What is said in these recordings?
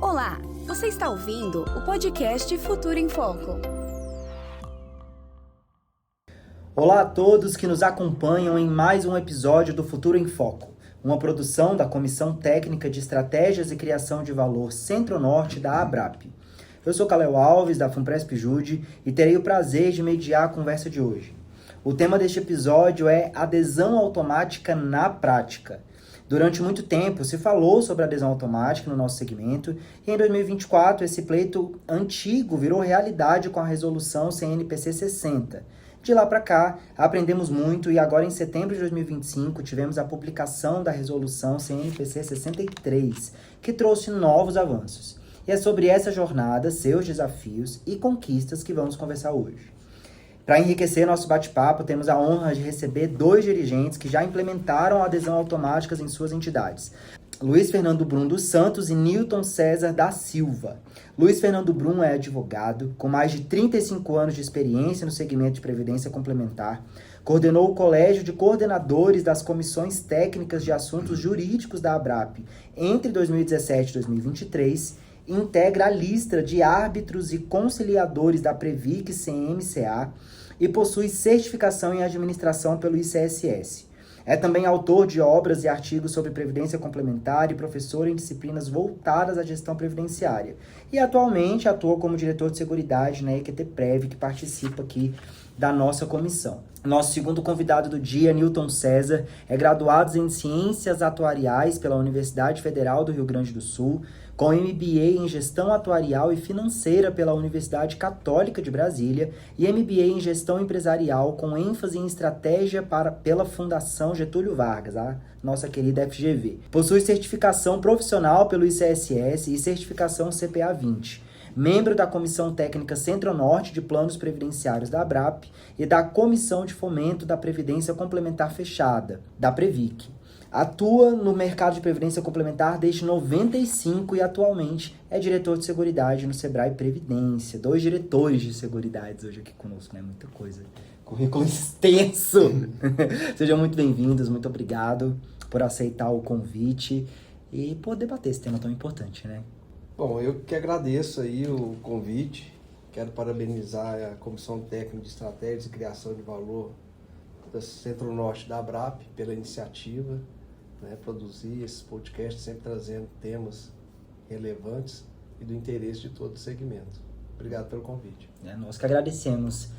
Olá, você está ouvindo o podcast Futuro em Foco. Olá a todos que nos acompanham em mais um episódio do Futuro em Foco, uma produção da Comissão Técnica de Estratégias e Criação de Valor Centro-Norte da ABRAP. Eu sou Caleo Alves, da FUNPRESP Jude, e terei o prazer de mediar a conversa de hoje. O tema deste episódio é adesão automática na prática. Durante muito tempo se falou sobre adesão automática no nosso segmento e em 2024 esse pleito antigo virou realidade com a resolução CNPC 60. De lá para cá, aprendemos muito e agora em setembro de 2025 tivemos a publicação da resolução CNPC 63, que trouxe novos avanços. E é sobre essa jornada, seus desafios e conquistas que vamos conversar hoje. Para enriquecer nosso bate-papo, temos a honra de receber dois dirigentes que já implementaram a adesão automática em suas entidades. Luiz Fernando Brum dos Santos e Newton César da Silva. Luiz Fernando Brum é advogado, com mais de 35 anos de experiência no segmento de previdência complementar, coordenou o Colégio de Coordenadores das Comissões Técnicas de Assuntos Jurídicos da ABRAP entre 2017 e 2023, integra a lista de árbitros e conciliadores da Previc CMCA e possui certificação em administração pelo ICSS. É também autor de obras e artigos sobre previdência complementar e professor em disciplinas voltadas à gestão previdenciária. E atualmente atua como diretor de seguridade na EQTPrev, que participa aqui da nossa comissão. Nosso segundo convidado do dia, Newton César, é graduado em Ciências Atuariais pela Universidade Federal do Rio Grande do Sul, com MBA em Gestão Atuarial e Financeira pela Universidade Católica de Brasília e MBA em Gestão Empresarial com ênfase em Estratégia pela Fundação Getúlio Vargas, a nossa querida FGV. Possui certificação profissional pelo ICSS e certificação CPA 20. Membro da Comissão Técnica Centro-Norte de Planos Previdenciários da ABRAP e da Comissão de Fomento da Previdência Complementar Fechada, da Previc. Atua no mercado de previdência complementar desde 95 e atualmente é diretor de seguridade no Sebrae Previdência. 2 diretores de seguridades hoje aqui conosco, né? Muita coisa. Currículo extenso! Sejam muito bem-vindos, muito obrigado por aceitar o convite e por debater esse tema tão importante, né? Bom, eu que agradeço aí o convite. Quero parabenizar a Comissão Técnica de Estratégias e Criação de Valor do Centro-Norte da ABRAP pela iniciativa, né, produzir esse podcast sempre trazendo temas relevantes e do interesse de todo o segmento. Obrigado pelo convite. Nós que agradecemos.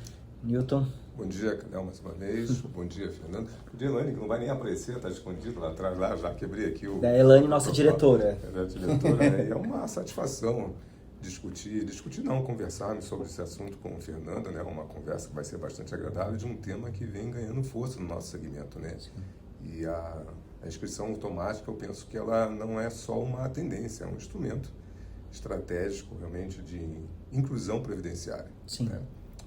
Newton. Bom dia, Canel, mais uma vez. Bom dia, Fernando. Bom dia, Elaine, que não vai nem aparecer, está escondido lá atrás, lá, já quebrei aqui o... Da Elaine, nossa diretora. É a diretora, né? E é uma satisfação conversar sobre esse assunto com o Fernando, né? Uma conversa que vai ser bastante agradável de um tema que vem ganhando força no nosso segmento, né? Sim. E a inscrição automática, eu penso que ela não é só uma tendência, é um instrumento estratégico, realmente, de inclusão previdenciária. Sim. Né?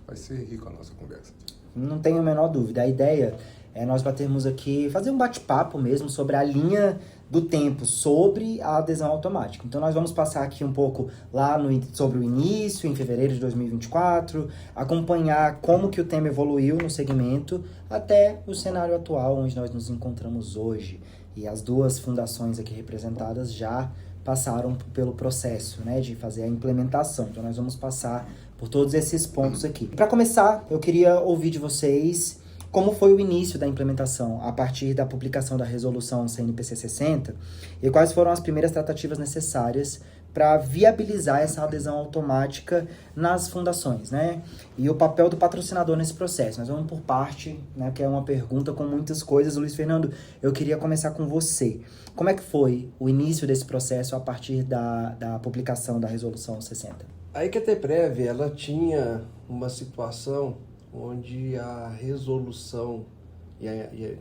Vai ser rico a nossa conversa. Não tenho a menor dúvida. A ideia é nós batermos aqui, fazer um bate-papo mesmo sobre a linha do tempo, sobre a adesão automática. Então nós vamos passar aqui um pouco lá sobre o início, em fevereiro de 2024, acompanhar como que o tema evoluiu no segmento até o cenário atual onde nós nos encontramos hoje. E as duas fundações aqui representadas já passaram pelo processo, né, de fazer a implementação. Então nós vamos passar por todos esses pontos aqui. Para começar, eu queria ouvir de vocês como foi o início da implementação a partir da publicação da resolução CNPC 60 e quais foram as primeiras tratativas necessárias para viabilizar essa adesão automática nas fundações, né? E o papel do patrocinador nesse processo. Nós vamos por parte, né, que é uma pergunta com muitas coisas. Luiz Fernando, eu queria começar com você. Como é que foi o início desse processo a partir da publicação da resolução 60? A EQTPrev, ela tinha uma situação onde a resolução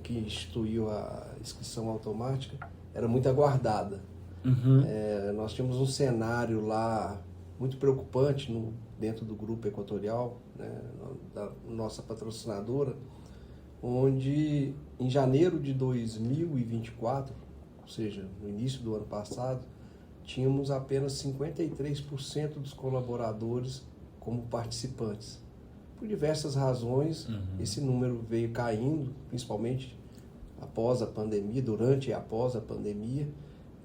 que instituiu a inscrição automática era muito aguardada. Uhum. Nós tínhamos um cenário lá muito preocupante dentro do Grupo Equatorial, né, da nossa patrocinadora, onde em janeiro de 2024, ou seja, no início do ano passado, tínhamos apenas 53% dos colaboradores como participantes. Por diversas razões, esse número veio caindo, principalmente após a pandemia, durante e após a pandemia,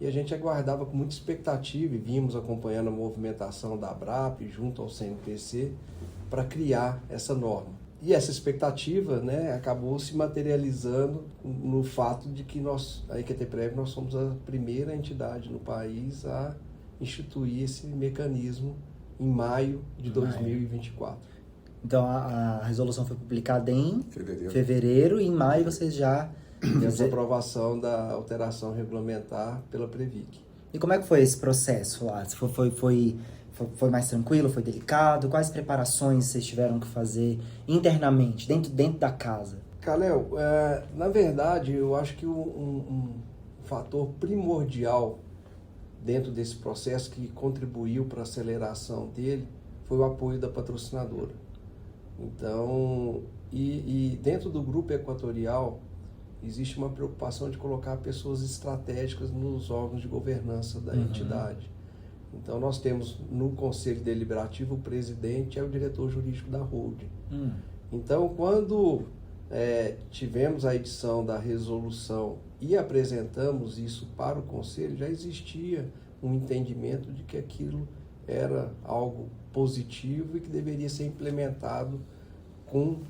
e a gente aguardava com muita expectativa e vimos acompanhando a movimentação da ABRAP junto ao CNPC para criar essa norma. E essa expectativa, né, acabou se materializando no fato de que a EQTPREV, nós somos a primeira entidade no país a instituir esse mecanismo em maio de 2024. Então a resolução foi publicada em fevereiro e em maio vocês já... Temos a aprovação da alteração regulamentar pela Previc. E como é que foi esse processo lá? Foi mais tranquilo? Foi delicado? Quais preparações vocês tiveram que fazer internamente, dentro da casa? Kalel, na verdade, eu acho que um fator primordial dentro desse processo que contribuiu para a aceleração dele foi o apoio da patrocinadora. Então, e dentro do Grupo Equatorial, existe uma preocupação de colocar pessoas estratégicas nos órgãos de governança da entidade. Então, nós temos no Conselho Deliberativo o presidente é o diretor jurídico da holding. Então, quando tivemos a edição da resolução e apresentamos isso para o Conselho, já existia um entendimento de que aquilo era algo positivo e que deveria ser implementado com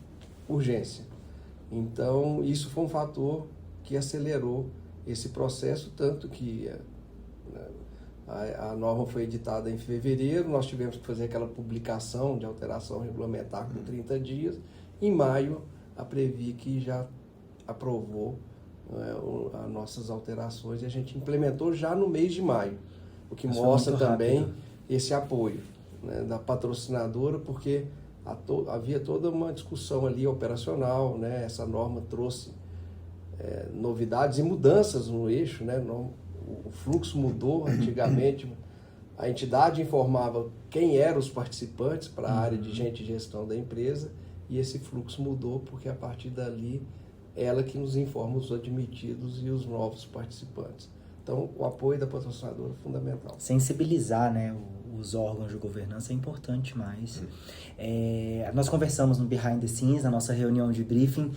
urgência. Então, isso foi um fator que acelerou esse processo, tanto que a norma foi editada em fevereiro, nós tivemos que fazer aquela publicação de alteração regulamentar com 30 dias. Em maio, a Previc já aprovou as nossas alterações e a gente implementou já no mês de maio, o que mostra também esse apoio, né, da patrocinadora, porque havia toda uma discussão ali operacional, né? Essa norma trouxe novidades e mudanças no eixo, né? O fluxo mudou. Antigamente a entidade informava quem eram os participantes para a área de gente e gestão da empresa, e esse fluxo mudou porque a partir dali ela que nos informa os admitidos e os novos participantes. Então, o apoio da patrocinadora é fundamental. Sensibilizar, né, os órgãos de governança é importante mais. Nós conversamos no Behind the Scenes, na nossa reunião de briefing,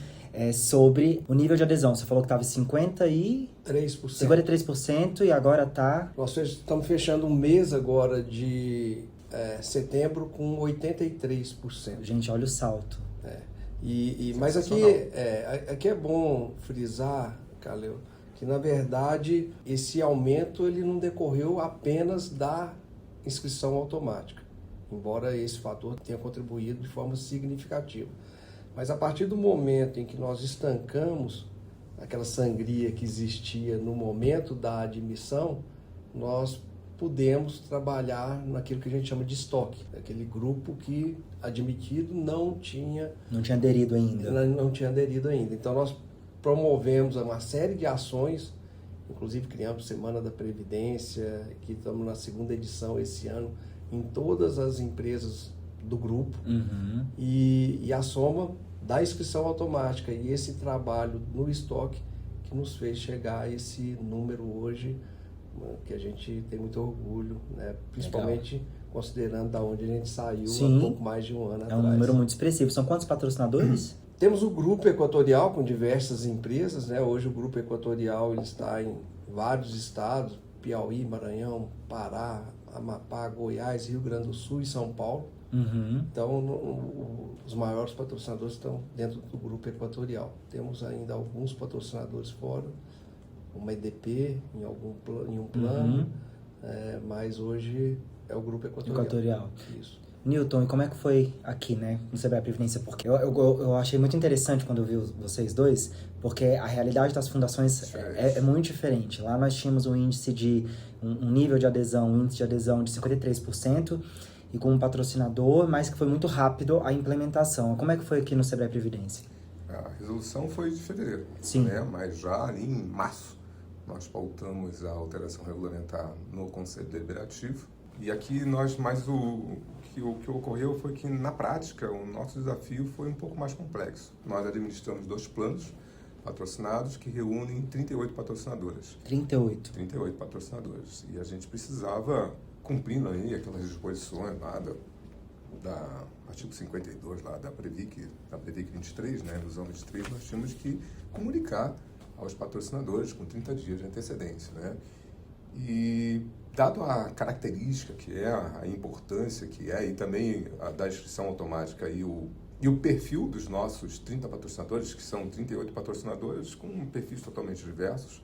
sobre o nível de adesão. Você falou que estava em 53% e agora está... Nós estamos fechando um mês agora de setembro com 83%. Gente, olha o salto. Mas aqui é bom frisar, Kalel, que na verdade esse aumento ele não decorreu apenas da inscrição automática, embora esse fator tenha contribuído de forma significativa. Mas a partir do momento em que nós estancamos aquela sangria que existia no momento da admissão, nós pudemos trabalhar naquilo que a gente chama de estoque, aquele grupo que admitido não tinha aderido ainda. Não tinha aderido ainda. Então nós promovemos uma série de ações, inclusive criamos Semana da Previdência, que estamos na 2ª edição esse ano, em todas as empresas do grupo. E a soma da inscrição automática e esse trabalho no estoque que nos fez chegar a esse número hoje, que a gente tem muito orgulho, né? Principalmente considerando da onde a gente saiu há pouco mais de um ano atrás. É um número muito expressivo. São quantos patrocinadores? Temos o Grupo Equatorial com diversas empresas, né? Hoje o Grupo Equatorial ele está em vários estados, Piauí, Maranhão, Pará, Amapá, Goiás, Rio Grande do Sul e São Paulo. Então, os maiores patrocinadores estão dentro do Grupo Equatorial. Temos ainda alguns patrocinadores fora, uma EDP em um plano, mas hoje é o Grupo Equatorial. Isso. Newton, e como é que foi aqui, né, no Sebrae Previdência? Porque eu achei muito interessante quando eu vi vocês dois, porque a realidade das fundações é muito diferente. Lá nós tínhamos um índice de um nível de adesão, um índice de adesão de 53%, e com um patrocinador, mas que foi muito rápido a implementação. Como é que foi aqui no Sebrae Previdência? A resolução foi de fevereiro, Sim. Né? Mas já ali em março nós pautamos a alteração regulamentar no Conselho Deliberativo. E aqui o que ocorreu foi que, na prática, o nosso desafio foi um pouco mais complexo. Nós administramos 2 planos patrocinados que reúnem 38 patrocinadoras. 38 patrocinadoras. E a gente precisava, cumprindo aí aquelas disposições lá da artigo 52 lá da Previc 23, né, ilusão 23, nós tínhamos que comunicar aos patrocinadores com 30 dias de antecedência, né? E dado a característica que é, a importância que é, e também a da inscrição automática e o perfil dos nossos 30 patrocinadores, que são 38 patrocinadores com perfis totalmente diversos,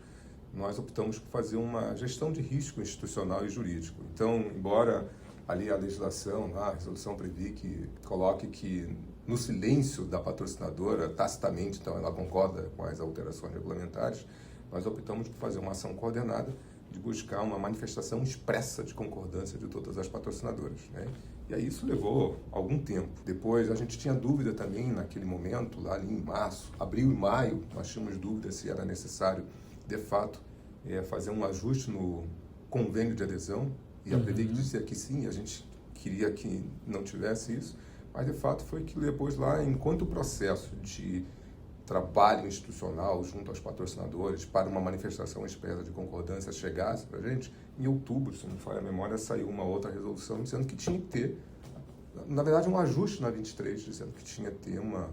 nós optamos por fazer uma gestão de risco institucional e jurídico. Então, embora ali a legislação, a resolução Previ que coloque que no silêncio da patrocinadora, tacitamente, então ela concorda com as alterações regulamentares, nós optamos por fazer uma ação coordenada de buscar uma manifestação expressa de concordância de todas as patrocinadoras, né? E aí isso levou algum tempo. Depois a gente tinha dúvida também naquele momento, lá ali em março, abril e maio, nós tínhamos dúvida se era necessário, de fato, fazer um ajuste no convênio de adesão. E a Previ disse que sim, a gente queria que não tivesse isso, mas de fato foi que depois lá, enquanto o processo de trabalho institucional junto aos patrocinadores para uma manifestação expressa de concordância chegasse para a gente, em outubro, se não me falha a memória, saiu uma outra resolução dizendo que tinha que ter, na verdade, um ajuste na 23, dizendo que tinha que ter uma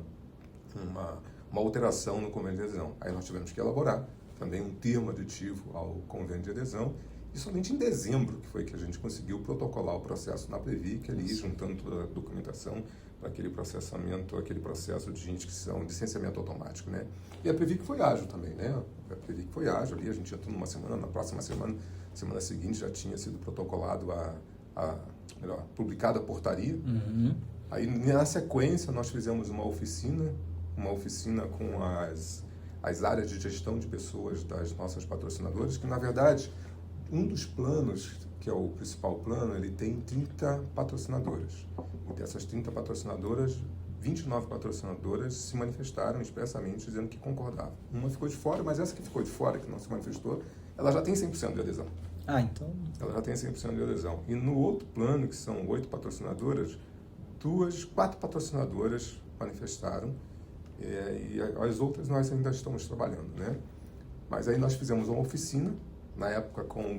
alteração no convênio de adesão. Aí nós tivemos que elaborar também um termo aditivo ao convênio de adesão, e somente em dezembro que foi que a gente conseguiu protocolar o processo na Previ, que ali, juntando toda a documentação para aquele processamento, aquele processo de inscrição, de licenciamento automático, né? E a Previ que foi ágil também, né? A Previ que foi ágil ali, a gente entrou numa semana, na próxima semana seguinte já tinha sido protocolado publicada a portaria. Aí, na sequência, nós fizemos uma oficina com as áreas de gestão de pessoas das nossas patrocinadoras, que, na verdade, um dos planos, que é o principal plano, ele tem 30 patrocinadoras. E dessas 30 patrocinadoras, 29 patrocinadoras se manifestaram expressamente dizendo que concordavam. Uma ficou de fora, mas essa que ficou de fora, que não se manifestou, ela já tem 100% de adesão. Ah, então... Ela já tem 100% de adesão. E no outro plano, que são 8 patrocinadoras, 4 patrocinadoras manifestaram, e as outras nós ainda estamos trabalhando, né? Mas aí nós fizemos uma oficina, na época com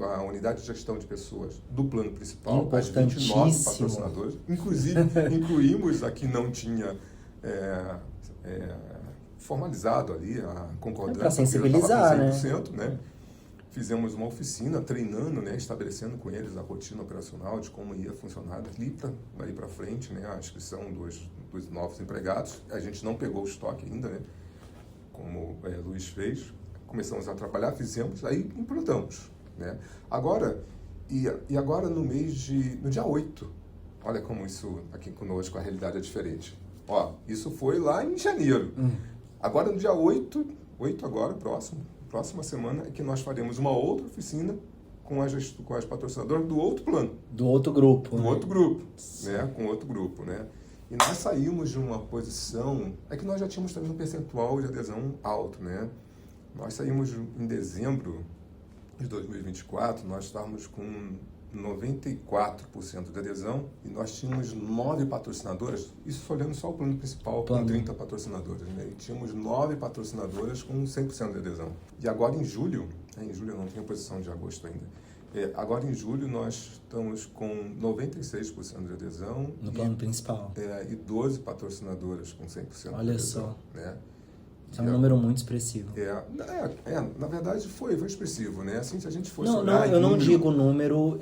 a unidade de gestão de pessoas do plano principal, as 29 patrocinadores. Inclusive, incluímos a que não tinha formalizado ali a concordância. Para sensibilizar, 100%, né? Fizemos uma oficina treinando, né, estabelecendo com eles a rotina operacional de como ia funcionar dali para frente, né, a inscrição dos novos empregados. A gente não pegou o estoque ainda, né, como o Luiz fez. Começamos a trabalhar, fizemos, aí implantamos, né? Agora no dia 8, olha como isso aqui conosco, a realidade é diferente. Ó, isso foi lá em janeiro. Agora no dia 8 agora, próxima semana, é que nós faremos uma outra oficina com as patrocinadoras do outro plano. Do outro grupo. Do outro grupo, né? Com outro grupo, né? E nós saímos de uma posição... É que nós já tínhamos também um percentual de adesão alto, né? Nós saímos em dezembro de 2024, nós estávamos com 94% de adesão e nós tínhamos 9 patrocinadoras, isso olhando só o plano principal, com 30 patrocinadoras, né? E tínhamos 9 patrocinadoras com 100% de adesão. E agora em julho eu não tenho posição de agosto ainda, agora em julho nós estamos com 96% de adesão. No plano principal. E 12 patrocinadoras com 100% Olha de adesão. só. Né? Isso é um número muito expressivo. Na verdade foi expressivo, né? Assim, se a gente fosse eu não digo número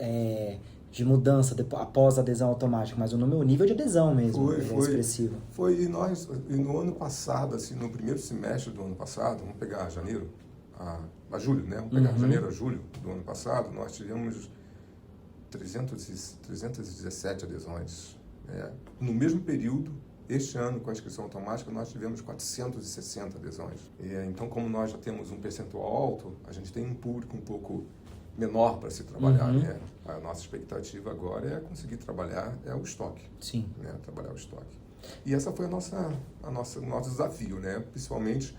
de mudança após a adesão automática, mas o nível de adesão mesmo é expressivo. E no ano passado, assim, no primeiro semestre do ano passado, vamos pegar janeiro a julho, né? Vamos pegar janeiro a julho do ano passado, nós tivemos 317 adesões. No mesmo período, este ano, com a inscrição automática, nós tivemos 460 adesões. Então, como nós já temos um percentual alto, a gente tem um público um pouco menor para se trabalhar, né? A nossa expectativa agora é conseguir trabalhar o estoque. Sim. Né? Trabalhar o estoque. E essa foi o nosso desafio, né? Principalmente,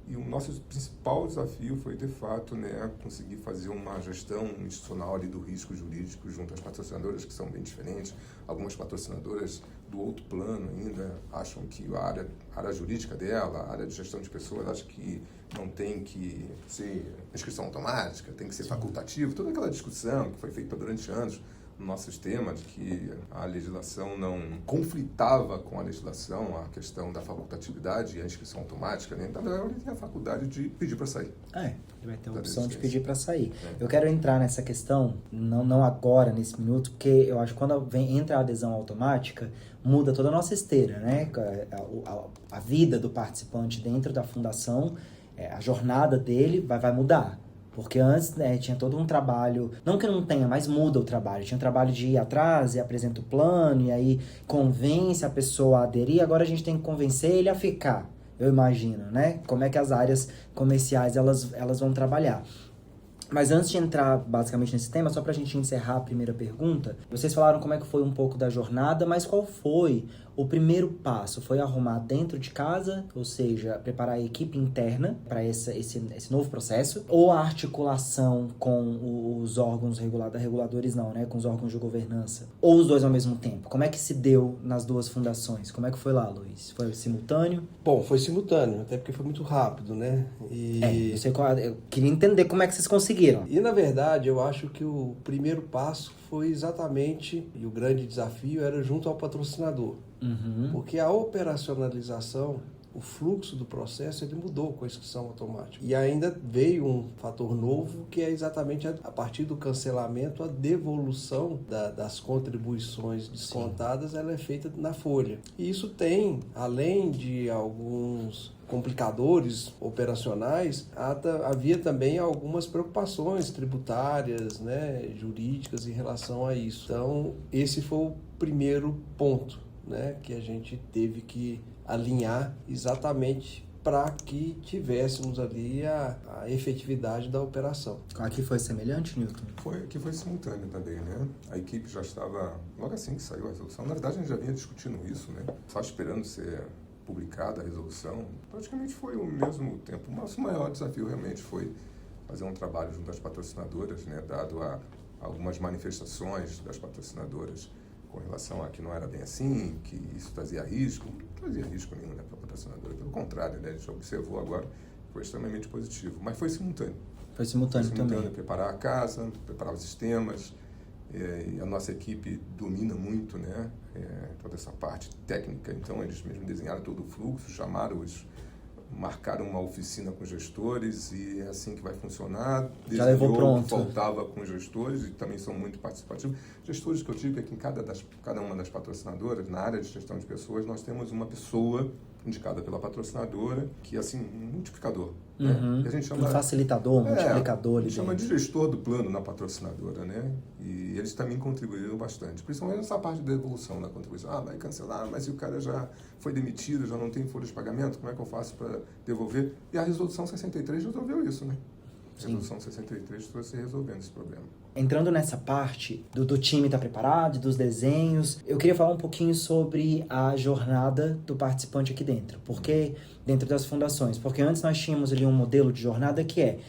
e o nosso principal desafio foi, de fato, né, conseguir fazer uma gestão institucional ali do risco jurídico junto às patrocinadoras, que são bem diferentes. Algumas patrocinadoras do outro plano ainda acham que a área jurídica dela, a área de gestão de pessoas, acha que não tem que ser inscrição automática, tem que ser facultativo. Toda aquela discussão que foi feita durante anos no nosso sistema de que a legislação não conflitava com a legislação, a questão da facultatividade e a inscrição automática, né? Então, ele tem a faculdade de pedir para sair. Ele vai ter a opção de pedir para sair. Eu quero entrar nessa questão, não agora, nesse minuto, porque eu acho que quando entra a adesão automática, muda toda a nossa esteira, né? A vida do participante dentro da fundação, a jornada dele vai mudar. Porque antes, né, tinha todo um trabalho, não que não tenha, mas muda o trabalho. Tinha um trabalho de ir atrás e apresenta o plano, e aí convence a pessoa a aderir. Agora a gente tem que convencer ele a ficar, eu imagino, né? Como é que as áreas comerciais elas vão trabalhar. Mas antes de entrar basicamente nesse tema, só pra gente encerrar a primeira pergunta, vocês falaram como é que foi um pouco da jornada, mas qual foi o primeiro passo? Foi arrumar dentro de casa, ou seja, preparar a equipe interna para esse novo processo? Ou a articulação com os órgãos reguladores não, né? Com os órgãos de governança? Ou os dois ao mesmo tempo? Como é que se deu nas duas fundações? Como é que foi lá, Luiz? Foi simultâneo? Bom, foi simultâneo, até porque foi muito rápido, né? Eu queria entender como é que vocês conseguiram. E, na verdade, eu acho que o primeiro passo foi exatamente, e o grande desafio era junto ao patrocinador. Porque a operacionalização, o fluxo do processo, ele mudou com a inscrição automática. E ainda veio um fator novo, que é exatamente a partir do cancelamento, a devolução das contribuições descontadas, ela é feita na folha. E isso tem, além de alguns complicadores operacionais, havia também algumas preocupações tributárias, né, jurídicas em relação a isso. Então, esse foi o primeiro ponto, né, que a gente teve que alinhar exatamente para que tivéssemos ali a efetividade da operação. Aqui foi semelhante, Newton? Foi simultâneo também, né? A equipe já estava, logo assim que saiu a resolução, na verdade a gente já vinha discutindo isso, né? Só esperando ser publicada a resolução, praticamente foi o mesmo tempo. O nosso maior desafio realmente foi fazer um trabalho junto às patrocinadoras, né? Dado a algumas manifestações das patrocinadoras com relação a que não era bem assim, que isso trazia risco. Não trazia risco nenhum, né, para a patrocinadora. Pelo contrário, né, a gente observou agora, foi extremamente positivo. Mas foi simultâneo. Foi simultâneo também. Preparar a casa, preparar os sistemas. E a nossa equipe domina muito, né, toda essa parte técnica. Então, eles mesmos desenharam todo o fluxo, marcaram uma oficina com gestores e é assim que vai funcionar. Já levou pronto. Faltava com gestores e também são muito participativos. Gestores que eu digo é que em cada uma das patrocinadoras, na área de gestão de pessoas, nós temos uma pessoa indicada pela patrocinadora, que é assim, um multiplicador. Né? E a gente chama, um facilitador, um multiplicador. A gente chama de gestor do plano na patrocinadora, né? E eles também contribuíram bastante, principalmente nessa parte da devolução da contribuição. Vai cancelar, mas se o cara já foi demitido, já não tem folha de pagamento, como é que eu faço para devolver? E a resolução 63 resolveu isso, né? A resolução 63 trouxe resolvendo esse problema. Entrando nessa parte do time estar preparado, dos desenhos, eu queria falar um pouquinho sobre a jornada do participante aqui dentro. Porque dentro das fundações, porque antes nós tínhamos ali um modelo de jornada que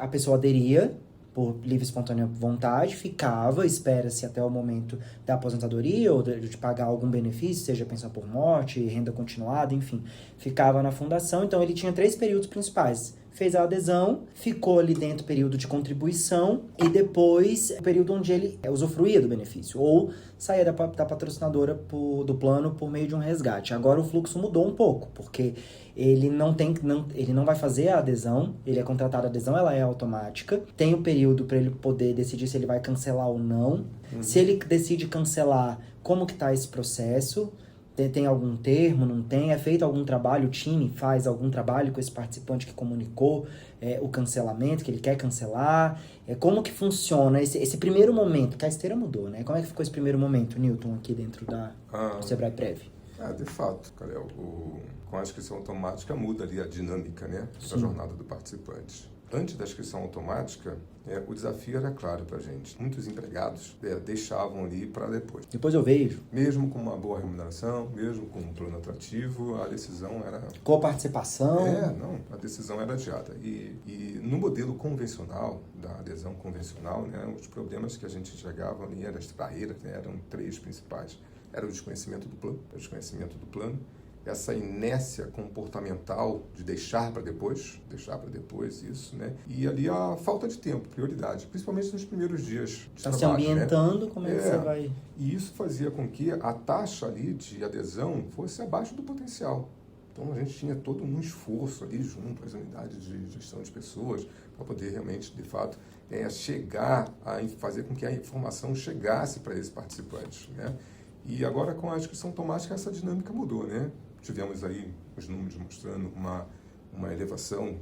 a pessoa aderia por livre e espontânea vontade, ficava, espera-se até o momento da aposentadoria ou de pagar algum benefício, seja pensão por morte, renda continuada, enfim, ficava na fundação. Então ele tinha 3 períodos principais. Fez a adesão, ficou ali dentro do período de contribuição e depois o período onde ele usufruía do benefício ou saía da patrocinadora do plano por meio de um resgate. Agora o fluxo mudou um pouco, porque ele não vai fazer a adesão, ele é contratado a adesão, ela é automática, tem o período para ele poder decidir se ele vai cancelar ou não. Se ele decide cancelar, como que está esse processo? Tem algum termo, não tem? É feito algum trabalho, o time faz algum trabalho com esse participante que comunicou o cancelamento, que ele quer cancelar? Como que funciona esse primeiro momento? Porque a esteira mudou, né? Como é que ficou esse primeiro momento, Newton, aqui dentro do Sebrae Prev? De fato, Calel, com a inscrição automática muda ali a dinâmica, né, da jornada do participante. Antes da inscrição automática, o desafio era claro para a gente. Muitos empregados deixavam ali para depois. Depois eu vejo. Mesmo com uma boa remuneração, mesmo com um plano atrativo, a decisão era... Com a participação? A decisão era adiada. E no modelo convencional, da adesão convencional, né, os problemas que a gente enxergava ali, as barreiras, né, eram 3 principais. Era o desconhecimento do plano, essa inércia comportamental de deixar para depois isso, né? E ali a falta de tempo, prioridade, principalmente nos primeiros dias de Tá trabalho, se ambientando, né? como é que você vai... E isso fazia com que a taxa ali de adesão fosse abaixo do potencial. Então, a gente tinha todo um esforço ali junto às unidades de gestão de pessoas para poder realmente, de fato, chegar a fazer com que a informação chegasse para esses participantes, né? E agora, com a inscrição automática, essa dinâmica mudou, né? Tivemos aí os números mostrando uma elevação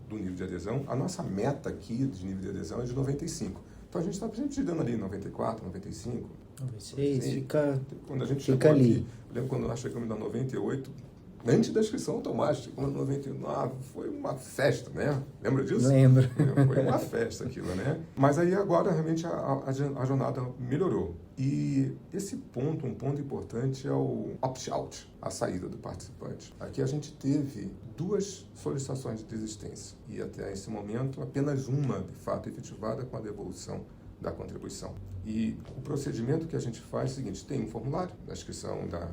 do nível de adesão. A nossa meta aqui de nível de adesão é de 95. Então, a gente está sempre dando ali 94, 95. 96, fica quando a gente fica chegou ali. Aqui, eu lembro quando nós chegamos na 98, antes da inscrição automática, quando 99, foi uma festa, né? Lembra disso? Lembro. Foi uma festa aquilo, né? Mas aí agora realmente a jornada melhorou. E esse ponto, um ponto importante é o opt-out, a saída do participante. Aqui a gente teve 2 solicitações de desistência e até esse momento apenas uma, de fato, efetivada com a devolução da contribuição. E o procedimento que a gente faz é o seguinte: tem um formulário da inscrição da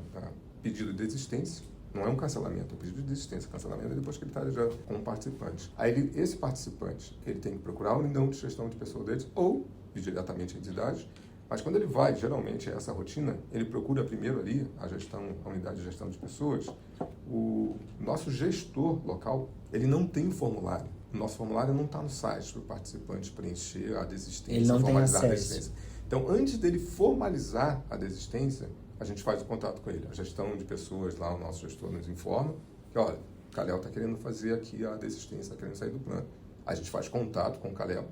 pedido de desistência. Não é um cancelamento, é um pedido de desistência. Cancelamento é depois que ele está já com o participante. Aí esse participante, ele tem que procurar a unidade de gestão de pessoa deles ou ir diretamente à entidade. Mas quando ele vai, geralmente, a essa rotina, ele procura primeiro ali a unidade de gestão de pessoas. O nosso gestor local, ele não tem formulário. O nosso formulário não está no site para o participante preencher a desistência, Ele não tem formalizar acesso. a desistência. Então, antes dele formalizar a desistência, a gente faz o contato com ele. A gestão de pessoas lá, o nosso gestor nos informa que, olha, o Calel está querendo fazer aqui a desistência, está querendo sair do plano. A gente faz contato com o Calel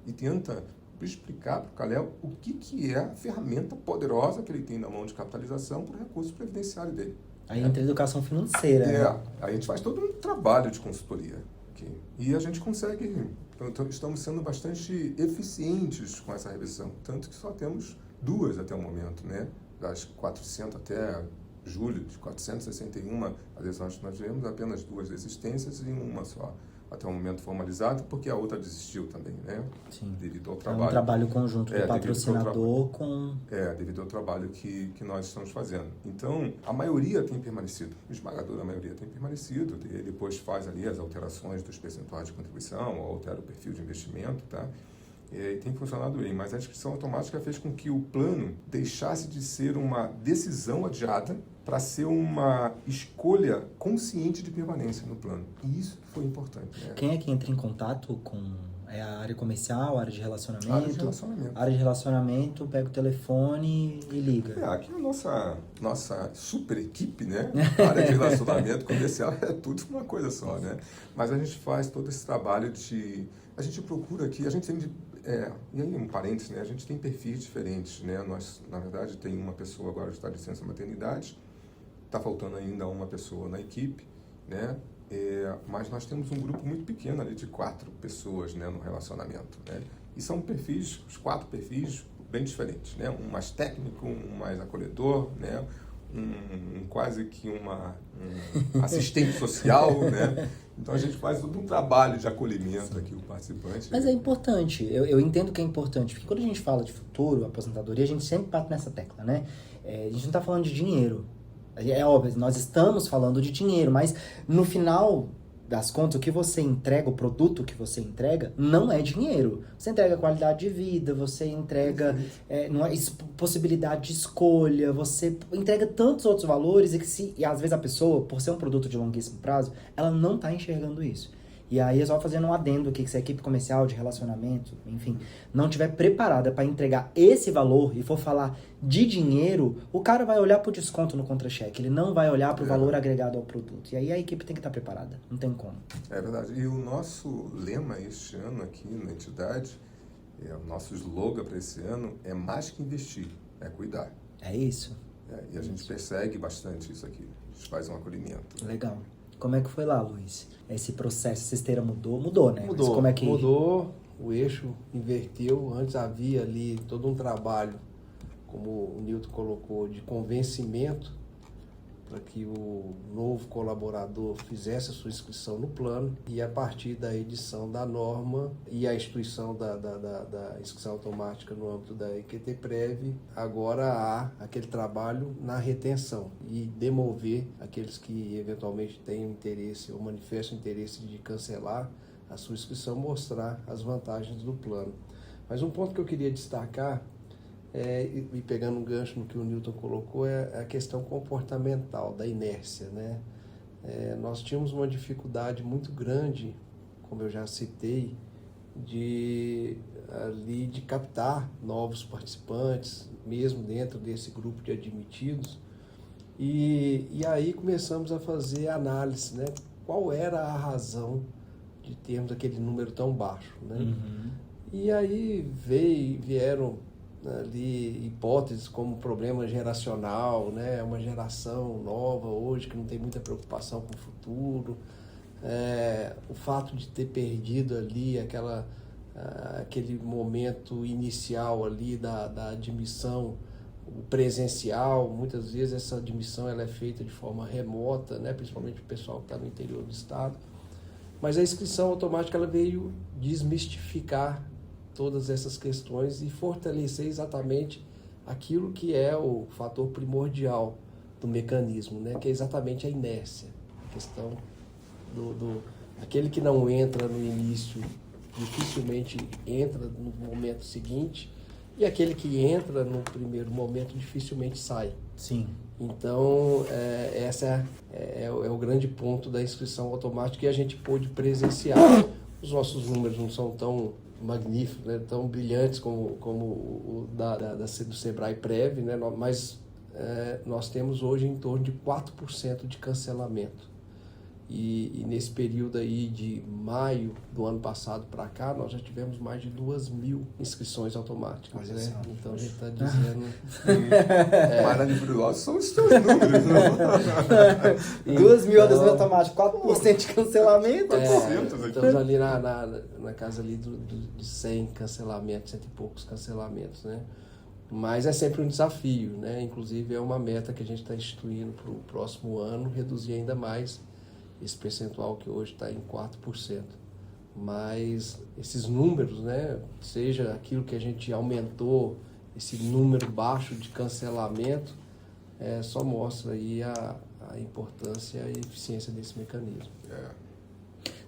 e tenta explicar para o Calel o que é a ferramenta poderosa que ele tem na mão de capitalização para o recurso previdenciário dele. Aí entra a educação financeira. Né? A gente faz todo um trabalho de consultoria aqui. E a gente consegue, então, estamos sendo bastante eficientes com essa revisão. Tanto que só temos 2 até o momento, né? Das 400 até julho, de 461 adesões que nós tivemos, apenas 2 desistências e uma só até o momento formalizado, porque a outra desistiu também, né? Sim. Devido ao trabalho. É um trabalho conjunto do patrocinador com... devido ao trabalho que nós estamos fazendo. Então, a maioria tem permanecido, a esmagadora maioria tem permanecido, e depois faz ali as alterações dos percentuais de contribuição, ou altera o perfil de investimento, tá? E tem funcionado bem, mas a inscrição automática fez com que o plano deixasse de ser uma decisão adiada para ser uma escolha consciente de permanência no plano. E isso foi importante. Né? Quem é que entra em contato com a área comercial, a área de relacionamento? Área de relacionamento. Área de relacionamento, pega o telefone e liga. Aqui a nossa super equipe, né? A área de relacionamento comercial é tudo uma coisa só, né? Mas a gente faz todo esse trabalho a gente procura aqui, a gente tem e aí um parênteses, né? A gente tem perfis diferentes, né? Nós, na verdade, tem uma pessoa agora que está de licença maternidade, está faltando ainda uma pessoa na equipe, né? Mas nós temos um grupo muito pequeno ali de 4 pessoas, né, no relacionamento, né? E são perfis, os 4 perfis bem diferentes, né? Um mais técnico, um mais acolhedor, né? Quase que um assistente social, né? Então a gente faz todo um trabalho de acolhimento aqui, o participante. Mas é importante, eu entendo que é importante, porque quando a gente fala de futuro, aposentadoria, a gente sempre bate nessa tecla, né? A gente não está falando de dinheiro. É óbvio, nós estamos falando de dinheiro, mas no final das contas, o que você entrega, o produto que você entrega, não é dinheiro. Você entrega qualidade de vida, você entrega possibilidade de escolha, você entrega tantos outros valores e às vezes a pessoa, por ser um produto de longuíssimo prazo, ela não está enxergando isso. E aí, só fazendo um adendo aqui, que se a equipe comercial, de relacionamento, enfim, não estiver preparada para entregar esse valor e for falar de dinheiro, o cara vai olhar para o desconto no contra-cheque, ele não vai olhar para o valor agregado ao produto. E aí a equipe tem que estar preparada, não tem como. É verdade. E o nosso lema este ano aqui na entidade, o nosso slogan para esse ano é mais que investir, é cuidar. É isso. E a gente persegue bastante isso aqui, a gente faz um acolhimento. Legal. Como é que foi lá, Luiz? Esse processo, essa esteira mudou, né? Mudou, mas como é que... mudou, o eixo inverteu. Antes havia ali todo um trabalho, como o Nilton colocou, de convencimento para que o novo colaborador fizesse a sua inscrição no plano, e a partir da edição da norma e a instituição da inscrição automática no âmbito da EQTPREV, agora há aquele trabalho na retenção e demover aqueles que eventualmente tenham interesse ou manifestam interesse de cancelar a sua inscrição, mostrar as vantagens do plano. Mas um ponto que eu queria destacar, e pegando um gancho no que o Newton colocou, é a questão comportamental, da inércia, né? Nós tínhamos uma dificuldade muito grande, como eu já citei, de captar novos participantes, mesmo dentro desse grupo de admitidos, e aí começamos a fazer análise, né? Qual era a razão de termos aquele número tão baixo, né? Uhum. E aí vieram ali hipóteses como problema geracional, né? Uma geração nova hoje que não tem muita preocupação com o futuro, o fato de ter perdido ali aquele momento inicial ali da admissão presencial. Muitas vezes essa admissão ela é feita de forma remota, né? Principalmente o pessoal que está no interior do estado. Mas a inscrição automática ela veio desmistificar todas essas questões e fortalecer exatamente aquilo que é o fator primordial do mecanismo, né? Que é exatamente a inércia, a questão aquele que não entra no início dificilmente entra no momento seguinte, e aquele que entra no primeiro momento dificilmente sai. Sim. Então, essa é o grande ponto da inscrição automática, e a gente pôde presenciar. Os nossos números não são tão magníficos, né, tão brilhantes como o do Sebrae Prev, né, mas nós temos hoje em torno de 4% de cancelamento. E nesse período aí de maio do ano passado para cá, nós já tivemos mais de 2.000 inscrições automáticas, né? Então a gente está dizendo... Maravilhosos são os seus números, não? 2.000 adesões automáticas, 4% de cancelamento. Estamos ali na casa ali de 100 cancelamentos, 100 e poucos cancelamentos, né? Mas é sempre um desafio, né? Inclusive é uma meta que a gente está instituindo para o próximo ano, reduzir ainda mais esse percentual que hoje está em 4%. Mas esses números, né, seja aquilo que a gente aumentou, esse número baixo de cancelamento, só mostra aí a importância e a eficiência desse mecanismo.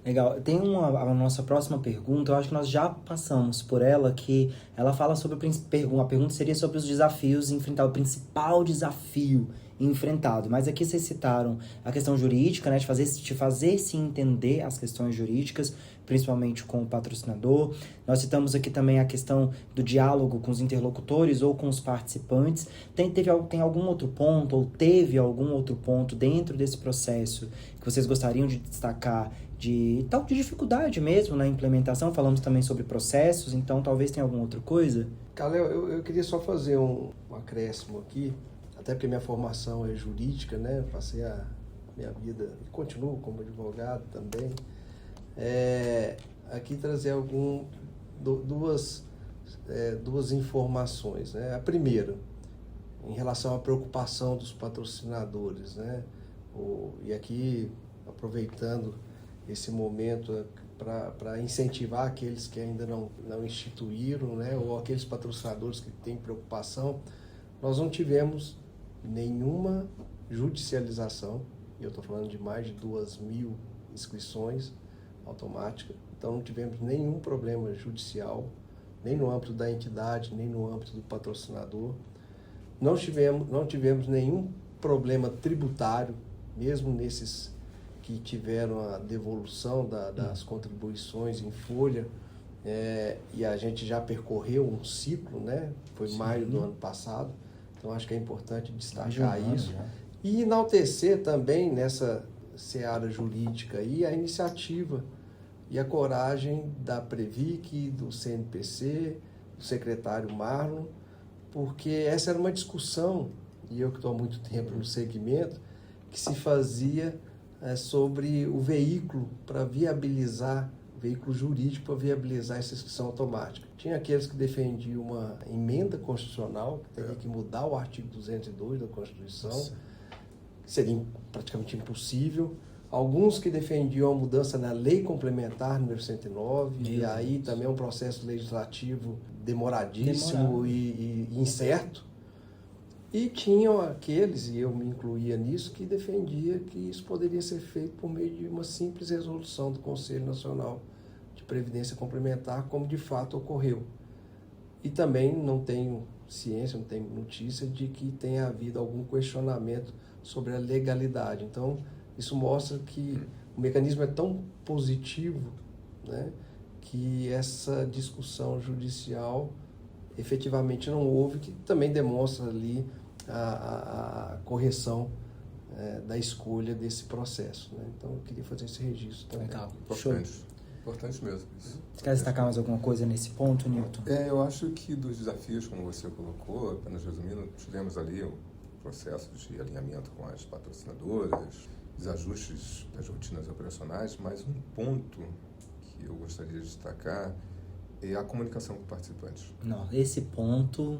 Legal. Tem a nossa próxima pergunta, eu acho que nós já passamos por ela, que ela fala sobre a pergunta seria sobre os desafios enfrentados, o principal desafio enfrentado. Mas aqui vocês citaram a questão jurídica, né, de fazer se entender as questões jurídicas, principalmente com o patrocinador. Nós citamos aqui também a questão do diálogo com os interlocutores ou com os participantes. Tem algum outro ponto, ou teve algum outro ponto dentro desse processo que vocês gostariam de destacar de dificuldade mesmo na implementação? Falamos também sobre processos, então talvez tenha alguma outra coisa? Calil, eu queria só fazer um acréscimo aqui, até porque minha formação é jurídica, né? Passei a minha vida e continuo como advogado também. Aqui trazer duas informações, né? A primeira, em relação à preocupação dos patrocinadores, né? E aqui, aproveitando esse momento para incentivar aqueles que ainda não instituíram, né? Ou aqueles patrocinadores que têm preocupação, nós não tivemos nenhuma judicialização, e eu estou falando de mais de 2.000 inscrições automáticas, então não tivemos nenhum problema judicial, nem no âmbito da entidade, nem no âmbito do patrocinador. Não tivemos nenhum problema tributário, mesmo nesses que tiveram a devolução das contribuições em folha, e a gente já percorreu um ciclo, né? Foi maio do ano passado. Então, acho que é importante destacar isso. E enaltecer também nessa seara jurídica aí a iniciativa e a coragem da Previc, do CNPC, do secretário Marlon, porque essa era uma discussão, e eu que estou há muito tempo no segmento, que se fazia sobre o veículo para viabilizar, o veículo jurídico para viabilizar essa inscrição automática. Tinha aqueles que defendiam uma emenda constitucional, que teria que mudar o artigo 202 da Constituição. seria praticamente impossível. Alguns que defendiam a mudança na lei complementar número 109, e aí também é um processo legislativo demoradíssimo e incerto. E tinham aqueles, e eu me incluía nisso, que defendia que isso poderia ser feito por meio de uma simples resolução do Conselho Nacional de Previdência Complementar, como de fato ocorreu. E também não tenho ciência, não tenho notícia de que tenha havido algum questionamento sobre a legalidade. Então, isso mostra que o mecanismo é tão positivo, né, que essa discussão judicial efetivamente não houve, que também demonstra ali a correção da escolha desse processo. Né? Então, eu queria fazer esse registro também. Legal. Importante mesmo. Isso. Você quer destacar mais alguma coisa nesse ponto, Newton? Eu acho que dos desafios, como você colocou, apenas resumindo, tivemos ali o processo de alinhamento com as patrocinadoras, desajustes das rotinas operacionais, mas um ponto que eu gostaria de destacar é a comunicação com participantes. Não, esse ponto...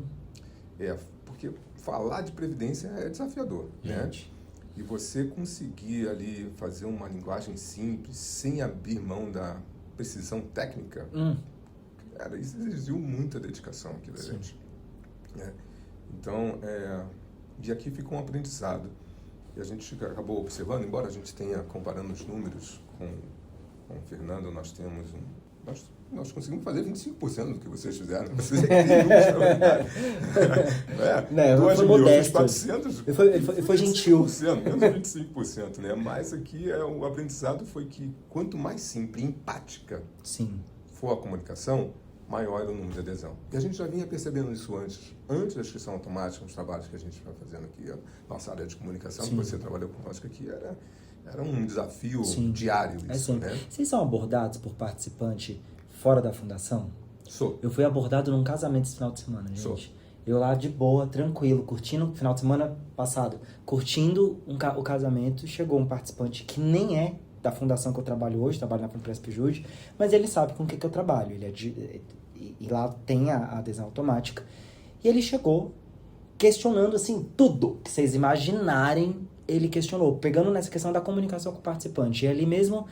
Porque falar de previdência é desafiador, Gente. né? E você conseguir ali fazer uma linguagem simples, sem abrir mão da precisão técnica, cara, isso exigiu muita dedicação aqui da gente. Né? Então, e aqui ficou um aprendizado. E a gente acabou observando, embora a gente tenha, comparando os números com o Fernando, nós temos nós conseguimos fazer 25% do que vocês fizeram. Vocês têm números extraordinários. Foi modesto. 400, ele foi gentil. Menos 25%, né? Mas aqui o aprendizado foi que quanto mais simples e empática for a comunicação, maior é o número de adesão. E a gente já vinha percebendo isso antes da inscrição automática, nos trabalhos que a gente vai fazendo aqui. A nossa área de comunicação, que você trabalhou conosco aqui, era um desafio diário isso, né? Vocês são abordados por participante fora da fundação? Sou. Eu fui abordado num casamento esse final de semana, gente. Sou. Eu lá de boa, tranquilo, curtindo, final de semana passado, curtindo o casamento, chegou um participante que nem é da fundação que eu trabalho hoje, trabalho na Funpresp Jude, mas ele sabe com o que eu trabalho. E lá tem a adesão automática. E ele chegou questionando, assim, tudo que vocês imaginarem, ele questionou, pegando nessa questão da comunicação com o participante. E ali mesmo,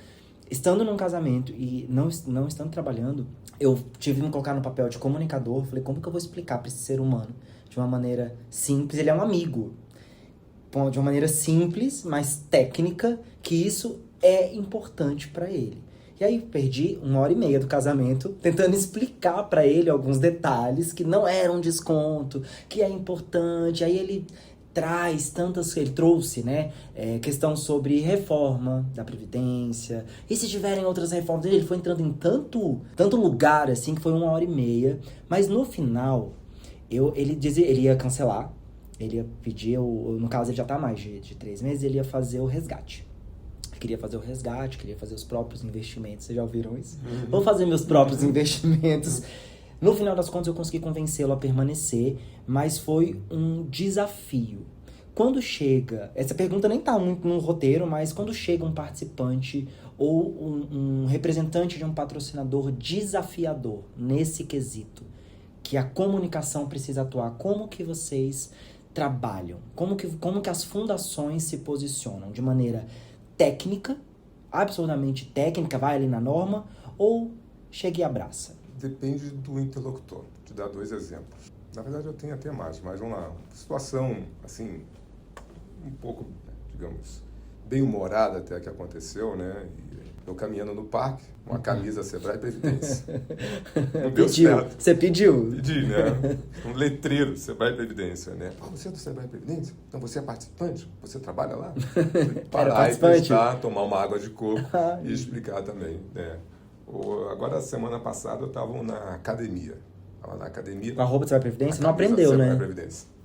estando num casamento e não estando trabalhando, eu tive que me colocar no papel de comunicador. Falei, como que eu vou explicar para esse ser humano de uma maneira simples? Ele é um amigo. De uma maneira simples, mas técnica, que isso é importante para ele. E aí perdi 1h30 do casamento tentando explicar para ele alguns detalhes que não eram desconto, que é importante. Aí ele trouxe, né, questão sobre reforma da Previdência. E se tiverem outras reformas, ele foi entrando em tanto lugar, assim, que foi 1h30. Mas no final, ele ia cancelar, ele ia pedir, no caso ele já tá há mais de 3 meses, ele ia fazer o resgate. Queria fazer o resgate, queria fazer os próprios investimentos. Vocês já ouviram isso? Vou fazer meus próprios investimentos. No final das contas, eu consegui convencê-lo a permanecer, mas foi um desafio. Quando chega... Essa pergunta nem tá muito no roteiro, mas quando chega um participante ou um representante de um patrocinador desafiador nesse quesito, que a comunicação precisa atuar, como que vocês trabalham? Como que as fundações se posicionam? De maneira técnica, absolutamente técnica, vai ali na norma, ou chega e abraça? Depende do interlocutor. Vou te dar 2 exemplos. Na verdade, eu tenho até mais, mas vamos lá. Situação, assim, um pouco, digamos, bem humorada até que aconteceu, né? Eu caminhando no parque, uma camisa Sebrae Previdência. Não deu certo. Você pediu? Pedi, né? Um letreiro Sebrae Previdência, né? Você é do Sebrae Previdência? Então você é participante? Você trabalha lá? Parar e testar, tomar uma água de coco e explicar também, né? Agora, semana passada, eu estava na academia. Estava na academia. Com a roupa do Sebrae Previdência? Não aprendeu, né? Sebrae Previdência.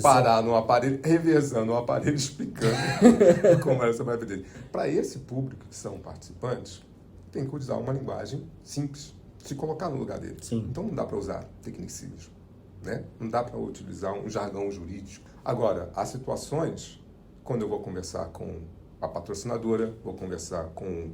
Parar no aparelho, revezando o aparelho, explicando como era o Sebrae Previdência. Para esse público que são participantes, tem que usar uma linguagem simples, se colocar no lugar dele. Sim. Então não dá para usar tecnicismo, né? Não dá para utilizar um jargão jurídico. Agora, há situações, quando eu vou conversar com a patrocinadora, vou conversar com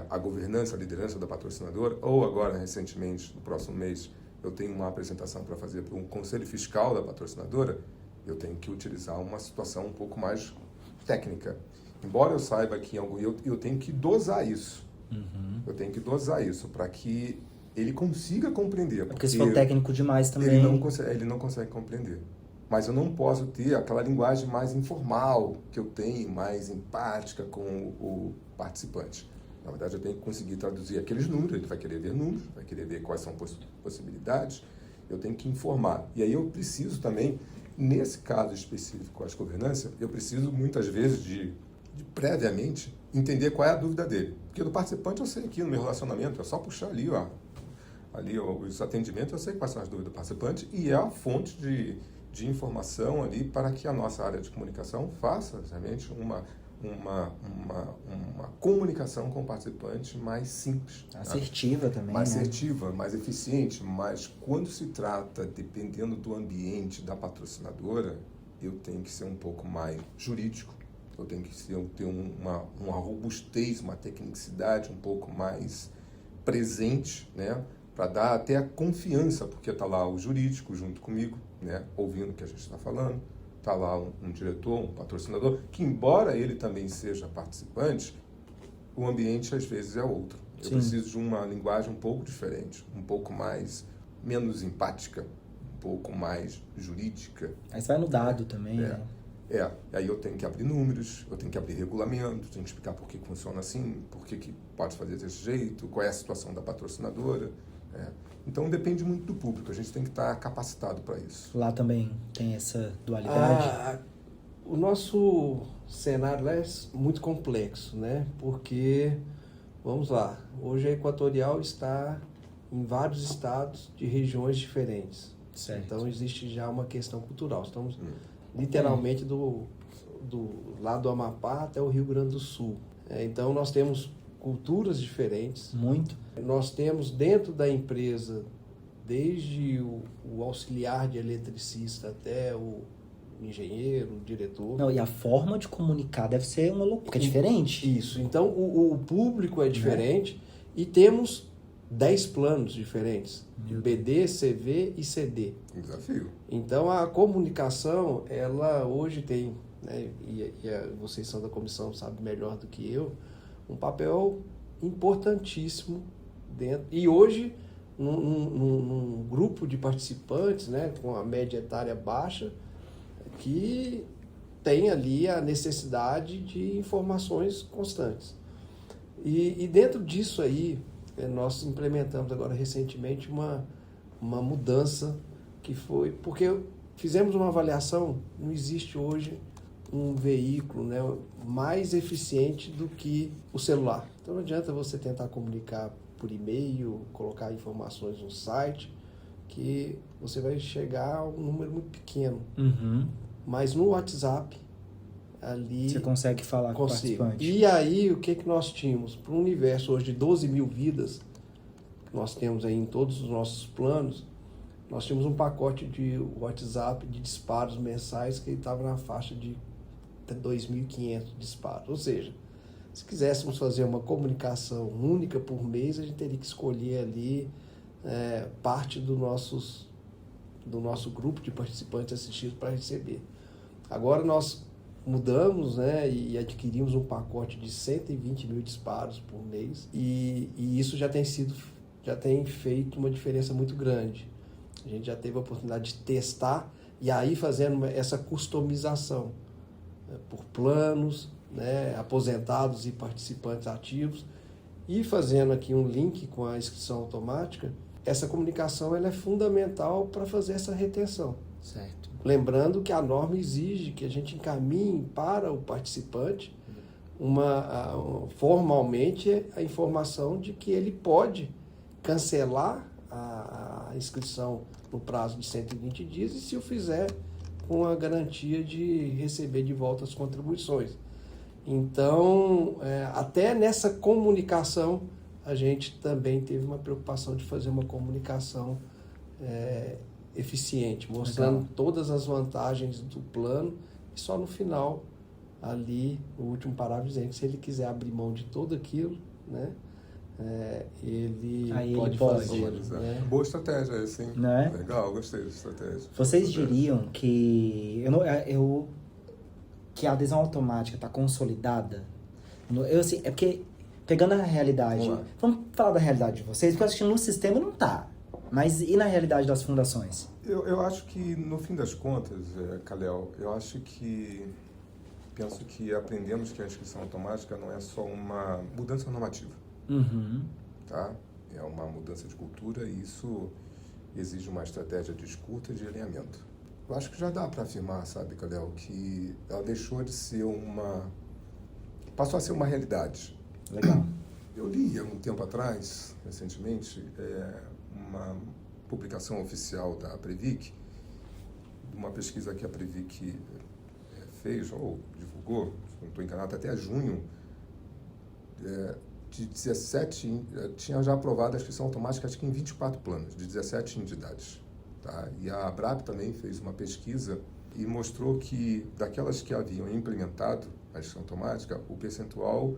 a governança, a liderança da patrocinadora, ou agora, recentemente, no próximo mês, eu tenho uma apresentação para fazer para um conselho fiscal da patrocinadora, eu tenho que utilizar uma situação um pouco mais técnica. Embora eu saiba que eu tenho que dosar isso. Eu tenho que dosar isso para que ele consiga compreender. Porque se for técnico demais também... Ele não consegue compreender. Mas eu não posso ter aquela linguagem mais informal que eu tenho, mais empática com o participante. Na verdade, eu tenho que conseguir traduzir aqueles números, ele vai querer ver números, vai querer ver quais são possibilidades, eu tenho que informar. E aí eu preciso também, nesse caso específico com as governanças, eu preciso muitas vezes de previamente entender qual é a dúvida dele. Porque do participante eu sei aqui no meu relacionamento, é só puxar ali, os atendimentos, eu sei quais são as dúvidas do participante e é a fonte de informação ali para que a nossa área de comunicação faça realmente uma comunicação com o participante mais simples. Assertiva também, mais né? assertiva, mais eficiente, mas quando se trata, dependendo do ambiente da patrocinadora, eu tenho que ser um pouco mais jurídico, eu tenho que ter uma robustez, uma tecnicidade um pouco mais presente, né? Para dar até a confiança, porque está lá o jurídico junto comigo, né? Ouvindo o que a gente está falando. Está lá um diretor, um patrocinador, que embora ele também seja participante, o ambiente às vezes é outro. Eu preciso de uma linguagem um pouco diferente, um pouco menos empática, um pouco mais jurídica. Aí você vai no dado também, né? Aí eu tenho que abrir números, eu tenho que abrir regulamento, tenho que explicar por que funciona assim, por que pode fazer desse jeito, qual é a situação da patrocinadora. Então depende muito do público, a gente tem que estar capacitado para isso. Lá também tem essa dualidade? O nosso cenário lá é muito complexo, né? Porque, vamos lá, hoje a Equatorial está em vários estados de regiões diferentes. Certo. Então existe já uma questão cultural. Estamos literalmente do lado do Amapá até o Rio Grande do Sul. Então nós temos culturas diferentes. Muito. Nós temos dentro da empresa, desde o auxiliar de eletricista até o engenheiro, o diretor. Não, e a forma de comunicar deve ser uma loucura, porque é diferente. Isso. Então, o público é diferente e temos 10 planos diferentes. BD, CV e CD. Desafio. Então, a comunicação, ela hoje tem, né, vocês são da comissão, sabem melhor do que eu, um papel importantíssimo dentro. E hoje, num grupo de participantes, né, com a média etária baixa, que tem ali a necessidade de informações constantes. E dentro disso aí, nós implementamos agora recentemente uma mudança que foi... Porque fizemos uma avaliação, não existe hoje um veículo, né, mais eficiente do que o celular. Então não adianta você tentar comunicar por e-mail, colocar informações no site, que você vai chegar a um número muito pequeno. Mas no WhatsApp, ali... Você consegue falar com o participante. E aí, o que nós tínhamos? Para um universo hoje de 12 mil vidas, que nós temos aí em todos os nossos planos, nós tínhamos um pacote de WhatsApp de disparos mensais que estava na faixa de 2.500 disparos. Ou seja, se quiséssemos fazer uma comunicação única por mês, a gente teria que escolher ali parte do nosso grupo de participantes assistidos para receber. Agora nós mudamos, né, e adquirimos um pacote de 120 mil disparos por mês e isso já tem feito uma diferença muito grande. A gente já teve a oportunidade de testar e aí fazendo essa customização por planos, né, aposentados e participantes ativos e fazendo aqui um link com a inscrição automática. Essa comunicação ela é fundamental para fazer essa retenção. Certo. Lembrando que a norma exige que a gente encaminhe para o participante formalmente a informação de que ele pode cancelar a inscrição no prazo de 120 dias e, se o fizer, com a garantia de receber de volta as contribuições. Então, até nessa comunicação, a gente também teve uma preocupação de fazer uma comunicação eficiente, mostrando todas as vantagens do plano e só no final, ali, o último parágrafo dizendo que se ele quiser abrir mão de tudo aquilo, né, ele pode fazer. Né? Boa estratégia, assim. Né? Legal, gostei da estratégia. Vocês diriam que... que a adesão automática está consolidada? Assim, é porque, pegando a realidade... Vamos falar da realidade de vocês, porque eu acho que no sistema não tá. Mas e na realidade das fundações? Eu acho que, no fim das contas, Kalel, penso que aprendemos que a inscrição automática não é só uma mudança normativa. Uhum. Tá? É uma mudança de cultura e isso exige uma estratégia de escuta e de alinhamento. Eu acho que já dá para afirmar, sabe, Kalel, que ela deixou de ser passou a ser uma realidade. Legal. Eu li há um tempo atrás, recentemente, uma publicação oficial da Previc, uma pesquisa que a Previc fez ou divulgou, se não estou enganado, até junho, de 17, tinha já aprovado a inscrição automática, acho que em 24 planos, de 17 entidades. Tá? E a ABRAP também fez uma pesquisa e mostrou que, daquelas que haviam implementado a inscrição automática, o percentual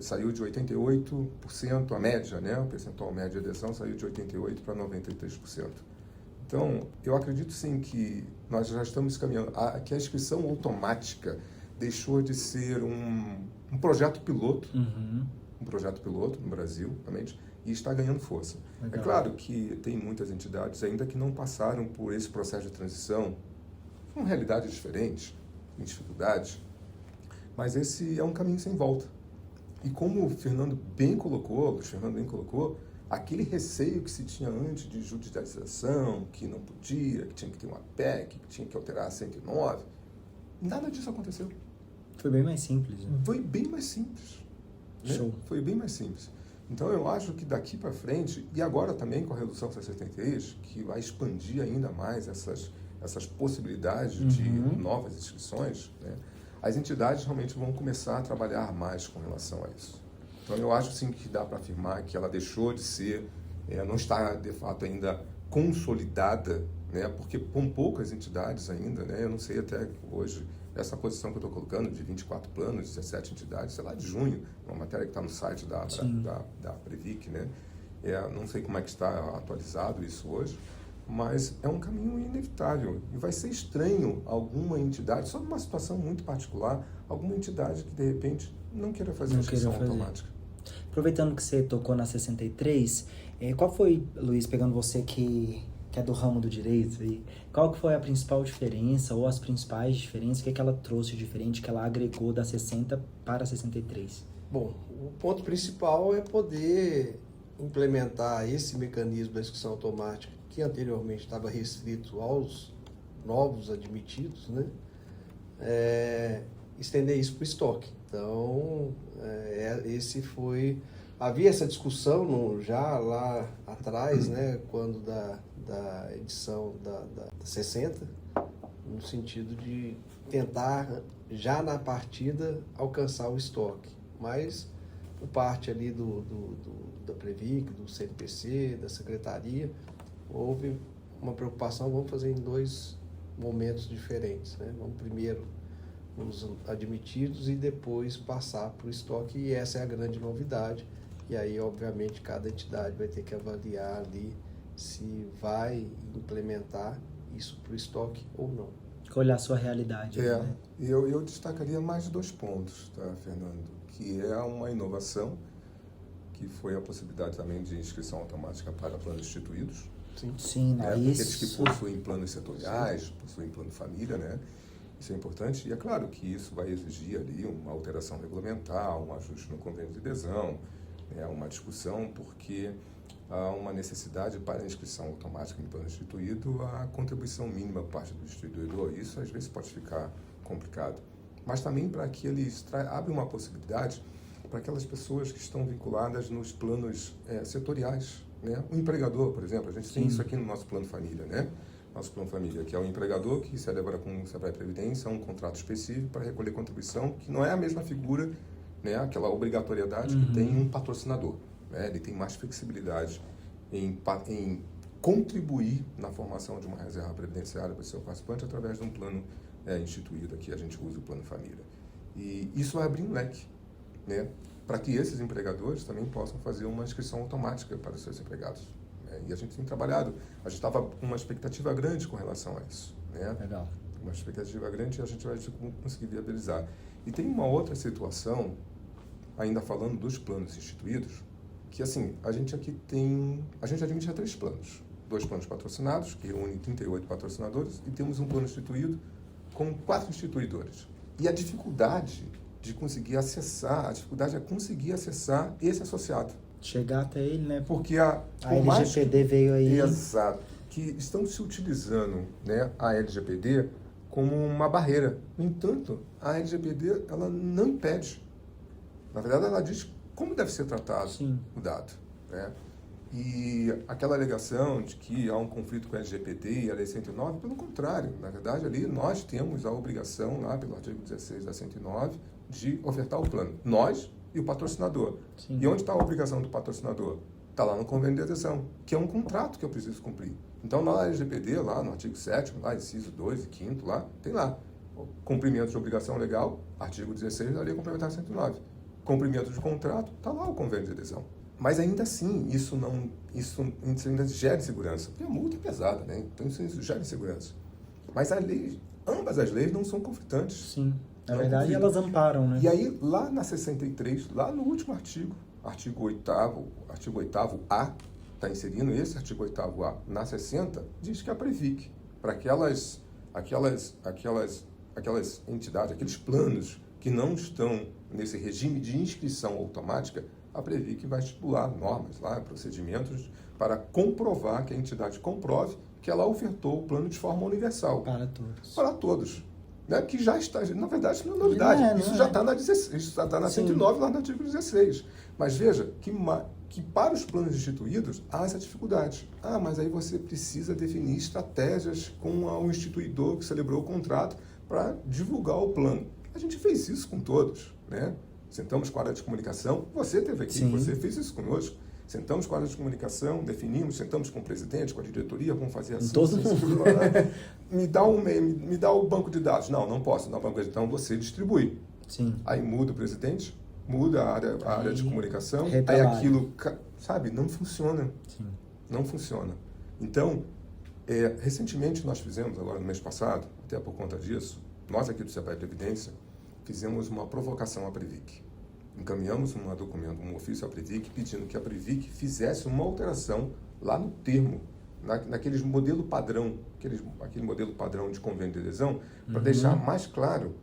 saiu de 88%, a média, né? O percentual médio de adesão saiu de 88% para 93%. Então, eu acredito sim que nós já estamos caminhando, que a inscrição automática deixou de ser um projeto piloto, um projeto piloto no Brasil, realmente, e está ganhando força. Legal. É claro que tem muitas entidades ainda que não passaram por esse processo de transição, com realidades diferentes, com dificuldades, mas esse é um caminho sem volta. E como o Luiz Fernando bem colocou, aquele receio que se tinha antes de judicialização, que não podia, que tinha que ter uma PEC, que tinha que alterar a 109, nada disso aconteceu. Foi bem mais simples. Né? Foi bem mais simples. Né? Show. Foi bem mais simples. Então eu acho que daqui para frente, e agora também com a redução 673, que vai expandir ainda mais essas possibilidades de novas inscrições, né? As entidades realmente vão começar a trabalhar mais com relação a isso. Então, eu acho sim que dá para afirmar que ela deixou de ser, não está de fato ainda consolidada, né? Porque com poucas entidades ainda, né? Eu não sei até hoje, essa posição que eu estou colocando de 24 planos, 17 entidades, sei lá, de junho, uma matéria que está no site da Previc, né? Não sei como é que está atualizado isso hoje, mas é um caminho inevitável e vai ser estranho alguma entidade, só numa situação muito particular, alguma entidade que de repente não queira fazer inscrição automática. Aproveitando que você tocou na 63, qual foi, Luiz, pegando você que é do ramo do direito, qual que foi a principal diferença ou as principais diferenças, que ela trouxe diferente, que ela agregou da 60 para a 63? Bom, o ponto principal é poder implementar esse mecanismo da inscrição automática que anteriormente estava restrito aos novos admitidos, né? Estender isso para o estoque. Então, havia essa discussão já lá atrás, né, quando da edição da 60, no sentido de tentar, já na partida, alcançar o estoque. Mas, por parte ali da Previc, do CNPC, da Secretaria, houve uma preocupação, vamos fazer em 2 momentos diferentes, né? Vamos primeiro nos admitidos e depois passar para o estoque, e essa é a grande novidade. E aí, obviamente, cada entidade vai ter que avaliar ali se vai implementar isso para o estoque ou não. Olhar a sua realidade. Né? E eu destacaria mais 2 pontos, tá, Fernando? Que é uma inovação, que foi a possibilidade também de inscrição automática para planos instituídos. Sim, aqueles que possuem planos setoriais, possuem plano família, né? Isso é importante. E é claro que isso vai exigir ali uma alteração regulamentar, um ajuste no convênio de adesão, uma discussão, porque há uma necessidade para a inscrição automática em plano instituído, a contribuição mínima por parte do distribuidor. Isso às vezes pode ficar complicado. Mas também para que eles abrem uma possibilidade para aquelas pessoas que estão vinculadas nos planos setoriais. Né? O empregador, por exemplo, a gente tem isso aqui no nosso plano família, né? Nosso plano família, que é o empregador que celebra com o Sebrae Previdência um contrato específico para recolher contribuição, que não é a mesma figura, né? Aquela obrigatoriedade que tem um patrocinador. Né? Ele tem mais flexibilidade em contribuir na formação de uma reserva previdenciária para o seu participante através de um plano instituído. Aqui a gente usa o plano família. E isso vai abrir um leque, né? Para que esses empregadores também possam fazer uma inscrição automática para os seus empregados. Né? E a gente tem trabalhado, a gente estava com uma expectativa grande com relação a isso. Né? Legal. uma expectativa grande e a gente vai conseguir viabilizar. E tem uma outra situação, ainda falando dos planos instituídos, que assim, a gente administra 3 planos. 2 planos patrocinados, que reúnem 38 patrocinadores, e temos um plano instituído com 4 instituidores. E a dificuldade de conseguir acessar, esse associado. Chegar até ele, né? Porque a LGPD veio aí. Exato. Que estão se utilizando, né, a LGPD como uma barreira. No entanto, a LGPD ela não impede. Na verdade, ela diz como deve ser tratado o dado. Né? E aquela alegação de que há um conflito com a LGPD e a Lei 109, pelo contrário. Na verdade, ali nós temos a obrigação, lá pelo artigo 16 da 109, de ofertar o plano. Nós e o patrocinador. Sim. E onde está a obrigação do patrocinador? Está lá no convênio de adesão, que é um contrato que eu preciso cumprir. Então, na LGPD, lá no artigo 7º, lá, inciso 2 e 5º, lá, tem lá, cumprimento de obrigação legal, artigo 16 da Lei Complementar 109. Cumprimento de contrato, está lá o convênio de adesão. Mas ainda assim, isso ainda gera insegurança, porque a multa é pesada, né? Então isso gera insegurança. Mas ambas as leis não são conflitantes. Sim, na verdade elas amparam, né? E aí, lá na 63, lá no último artigo 8º-A, está inserindo esse artigo 8º-A na 60, diz que a Previc, para aquelas entidades, aqueles planos que não estão nesse regime de inscrição automática, a Previc vai estipular normas lá, procedimentos para comprovar, que a entidade comprove que ela ofertou o plano de forma universal. Para todos. Para todos. Né? Que já está, na verdade, isso não é novidade. Isso já está na 16, isso já está na 109, lá no artigo 16. Mas veja que para os planos instituídos há essa dificuldade. Mas aí você precisa definir estratégias com o instituidor que celebrou o contrato para divulgar o plano. A gente fez isso com todos, né? Sentamos com a área de comunicação, você esteve aqui, você fez isso conosco. Sentamos com a área de comunicação, definimos, sentamos com o presidente, com a diretoria, vamos fazer assim. Todo mundo. Me dá o banco de dados. Não posso dar o banco de dados. Então você distribui. Sim. Aí muda o presidente, muda a área de comunicação, aí aquilo, sabe, não funciona. Sim. Não funciona. Então, recentemente nós fizemos, agora no mês passado, até por conta disso, nós aqui do CEPAI Previdência, fizemos uma provocação à Previc. Encaminhamos um ofício à Previc pedindo que a Previc fizesse uma alteração lá no termo, naquele modelo padrão, aquele modelo padrão de convênio de adesão, para deixar mais claro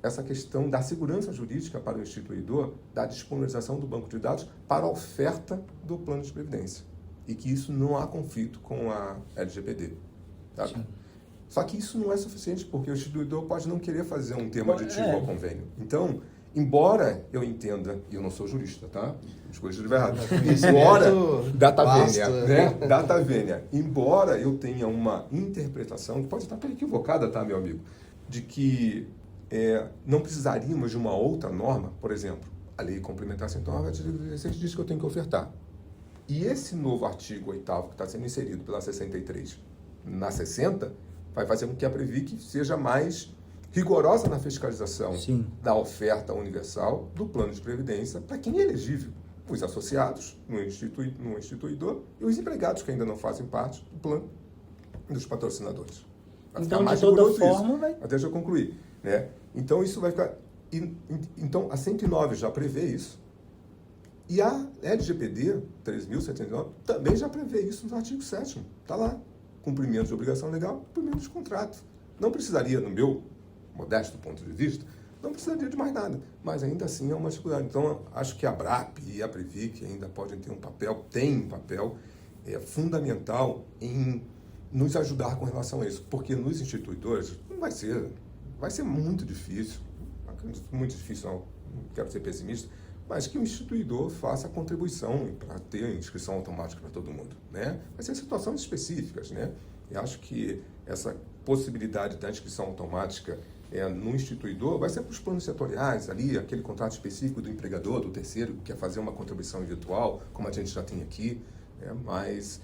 essa questão da segurança jurídica para o instituidor, da disponibilização do banco de dados para a oferta do plano de previdência. E que isso não há conflito com a LGPD. Tá? Só que isso não é suficiente, porque o instituidor pode não querer fazer um termo aditivo ao convênio. Então, embora eu entenda, e eu não sou jurista, tá? As coisas estiver errado. Embora, data vênia, embora eu tenha uma interpretação, que pode estar até equivocada, tá, meu amigo, de que não precisaríamos de uma outra norma, por exemplo, a Lei Complementar 109, artigo 16 diz que eu tenho que ofertar. E esse novo artigo 8º, que está sendo inserido pela 63 na 60, vai fazer com que a Previc seja mais rigorosa na fiscalização da oferta universal do plano de previdência para quem é elegível, os associados no instituidor e os empregados que ainda não fazem parte do plano dos patrocinadores. Vai então, de toda forma, vai... Deixa eu concluir. Né? Então, isso vai ficar... Então, a 109 já prevê isso. E a LGPD 3.709 também já prevê isso no artigo 7º. Está lá. Cumprimento de obrigação legal, cumprimento de contrato. Não precisaria, no meu modesto ponto de vista, não precisaria de mais nada. Mas ainda assim é uma dificuldade. Então, acho que a ABRAP e a Previc ainda podem ter um papel fundamental em nos ajudar com relação a isso. Porque nos instituidores vai ser muito difícil, não quero ser pessimista, mas que o instituidor faça a contribuição para ter inscrição automática para todo mundo, né? Vai ser situações específicas, né? Eu acho que essa possibilidade da inscrição automática no instituidor vai ser para os planos setoriais, ali, aquele contrato específico do empregador, do terceiro, que quer fazer uma contribuição virtual, como a gente já tem aqui, mas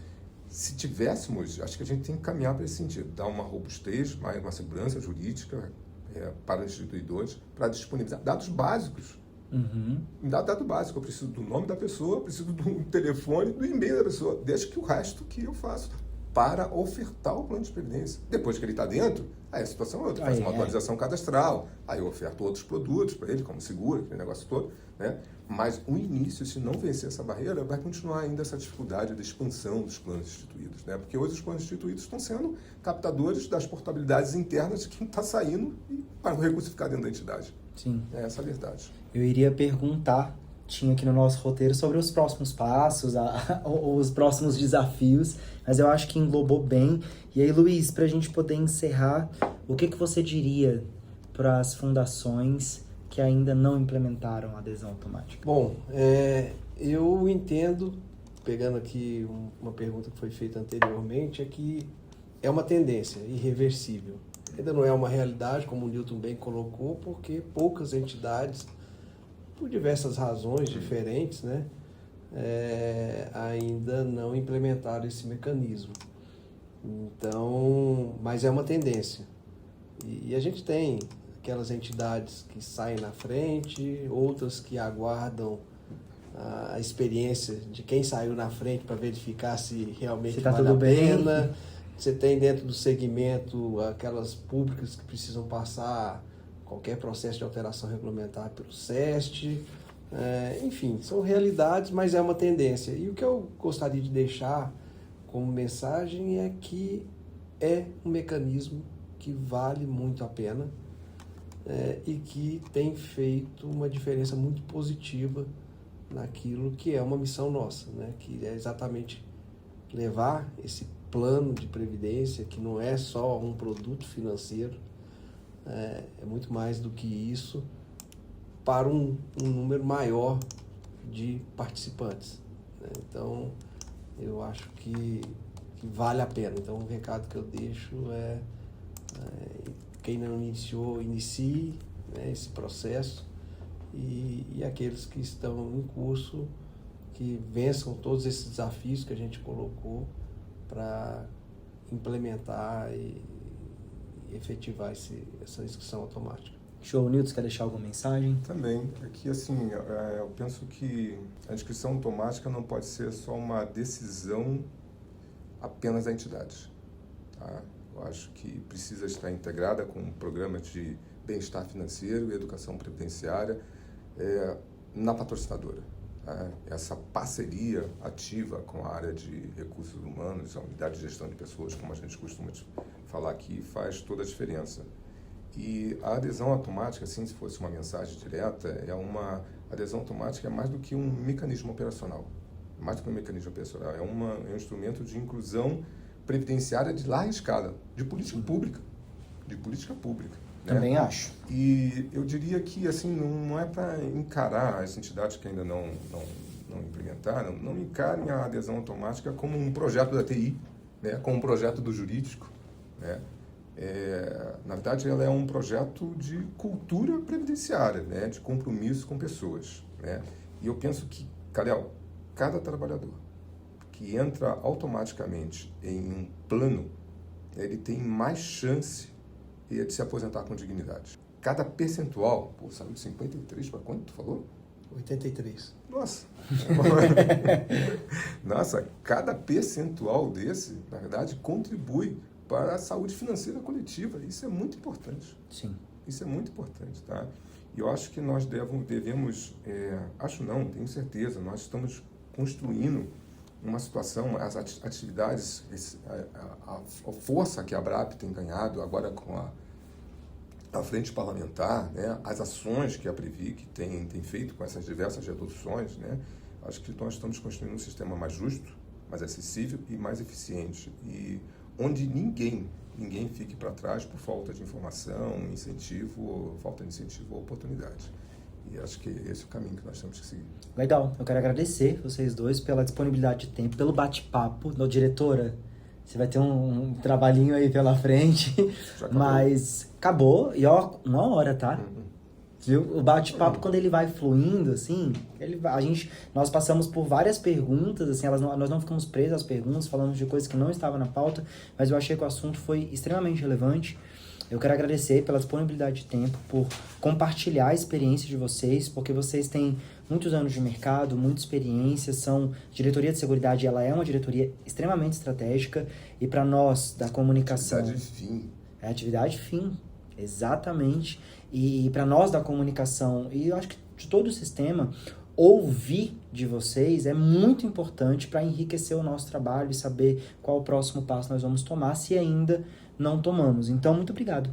se tivéssemos, acho que a gente tem que caminhar para esse sentido, dar uma robustez, uma segurança jurídica para os instituidores, para disponibilizar dados básicos. Dado básico, eu preciso do nome da pessoa, preciso do telefone, do e-mail da pessoa, deixa que o resto que eu faço para ofertar o plano de previdência. Depois que ele está dentro, aí a situação é outra. Faz uma atualização cadastral, aí eu oferto outros produtos para ele, como seguro, aquele negócio todo, né? Mas o início, se não vencer essa barreira, vai continuar ainda essa dificuldade da expansão dos planos instituídos, né? Porque hoje os planos instituídos estão sendo captadores das portabilidades internas de quem está saindo e para o recurso ficar dentro da entidade. Sim. É essa a verdade. Eu iria perguntar, tinha aqui no nosso roteiro, sobre os próximos passos, os próximos desafios, mas eu acho que englobou bem. E aí, Luiz, para a gente poder encerrar, o que você diria para as fundações que ainda não implementaram a adesão automática? Bom, eu entendo, pegando aqui uma pergunta que foi feita anteriormente, é que é uma tendência irreversível. Ainda não é uma realidade, como o Newton bem colocou, porque poucas entidades, por diversas razões diferentes, né, ainda não implementaram esse mecanismo. Então, mas é uma tendência. E a gente tem aquelas entidades que saem na frente, outras que aguardam a experiência de quem saiu na frente para verificar se realmente tá vale tudo a bem. pena. Você tem dentro do segmento aquelas públicas que precisam passar qualquer processo de alteração regulamentar pelo SEST. Enfim, são realidades, mas é uma tendência. E o que eu gostaria de deixar como mensagem é que é um mecanismo que vale muito a pena e que tem feito uma diferença muito positiva naquilo que é uma missão nossa, né? Que é exatamente levar esse plano de previdência, que não é só um produto financeiro, é muito mais do que isso, para um número maior de participantes, né? Então, eu acho que vale a pena. Então, o recado que eu deixo quem não iniciou, inicie, né, esse processo, e aqueles que estão em curso, que vençam todos esses desafios que a gente colocou para implementar e efetivar essa inscrição automática. Show, Nilton, quer deixar alguma mensagem? Também, aqui assim, eu penso que a inscrição automática não pode ser só uma decisão apenas da entidade, tá? Eu acho que precisa estar integrada com um programa de bem-estar financeiro e educação previdenciária na patrocinadora. Essa parceria ativa com a área de recursos humanos, a unidade de gestão de pessoas, como a gente costuma falar aqui, faz toda a diferença. E a adesão automática, assim, se fosse uma mensagem direta, a adesão automática é mais do que um mecanismo operacional. Mais do que um mecanismo operacional, é um instrumento de inclusão previdenciária de larga escala, de política pública. De política pública. Também acho. E eu diria que assim, não é para encarar as entidades que ainda não implementaram, não encarem a adesão automática como um projeto da TI, né, como um projeto do jurídico, né? Na verdade, ela é um projeto de cultura previdenciária, né, de compromisso com pessoas, né? E eu penso que, Calhau, cada trabalhador que entra automaticamente em um plano, ele tem mais chance de se aposentar com dignidade. Cada percentual, saiu de 53 para quanto tu falou? 83. Nossa! Nossa, cada percentual desse, na verdade, contribui para a saúde financeira coletiva. Isso é muito importante. Sim. Isso é muito importante, tá? E eu acho que nós devemos, tenho certeza, nós estamos construindo uma situação, as atividades, a força que a ABRAP tem ganhado agora com a frente parlamentar, né, as ações que a Previc tem feito com essas diversas reduções, né, acho que nós estamos construindo um sistema mais justo, mais acessível e mais eficiente, e onde ninguém fique para trás por falta de informação, falta de incentivo ou oportunidade. E acho que esse é o caminho que nós temos que seguir. Legal, eu quero agradecer vocês dois pela disponibilidade de tempo, pelo bate-papo. Diretora, você vai ter um trabalhinho aí pela frente, mas acabou, e ó, 1 hora, tá? Viu? O bate-papo, quando ele vai fluindo, assim, nós passamos por várias perguntas, assim, nós não ficamos presos às perguntas, falamos de coisas que não estavam na pauta, mas eu achei que o assunto foi extremamente relevante. Eu quero agradecer pela disponibilidade de tempo, por compartilhar a experiência de vocês, porque vocês têm muitos anos de mercado, muita experiência, diretoria de seguridade, ela é uma diretoria extremamente estratégica, e para nós da comunicação... Atividade fim. É atividade fim, exatamente. E para nós da comunicação, e eu acho que de todo o sistema, ouvir de vocês é muito importante para enriquecer o nosso trabalho e saber qual o próximo passo nós vamos tomar, se ainda não tomamos. Então, muito obrigado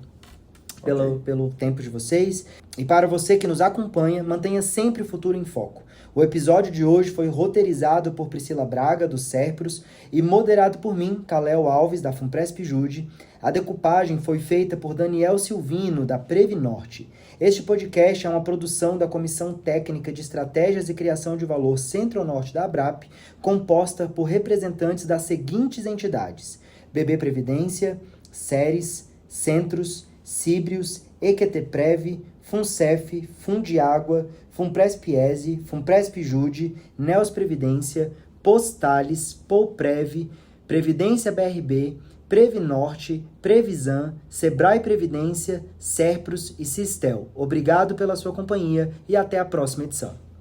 pelo tempo de vocês. E para você que nos acompanha, mantenha sempre o Futuro em Foco. O episódio de hoje foi roteirizado por Priscila Braga, do Serpros, e moderado por mim, Kalel Alves, da Funpresp Jude. A decupagem foi feita por Daniel Silvino, da Previnorte. Este podcast é uma produção da Comissão Técnica de Estratégias e Criação de Valor Centro-Norte da ABRAP, composta por representantes das seguintes entidades: BB Previdência, Ceres, Centros, Cibrios, EQTPrev, FUNCEF, Fundiágua, Funpresp-ESE, Funpresp-Jude, Neos Previdência, Postales, Polprev, Previdência BRB, Previnorte, Previsan, Sebrae Previdência, Serpros e Sistel. Obrigado pela sua companhia e até a próxima edição.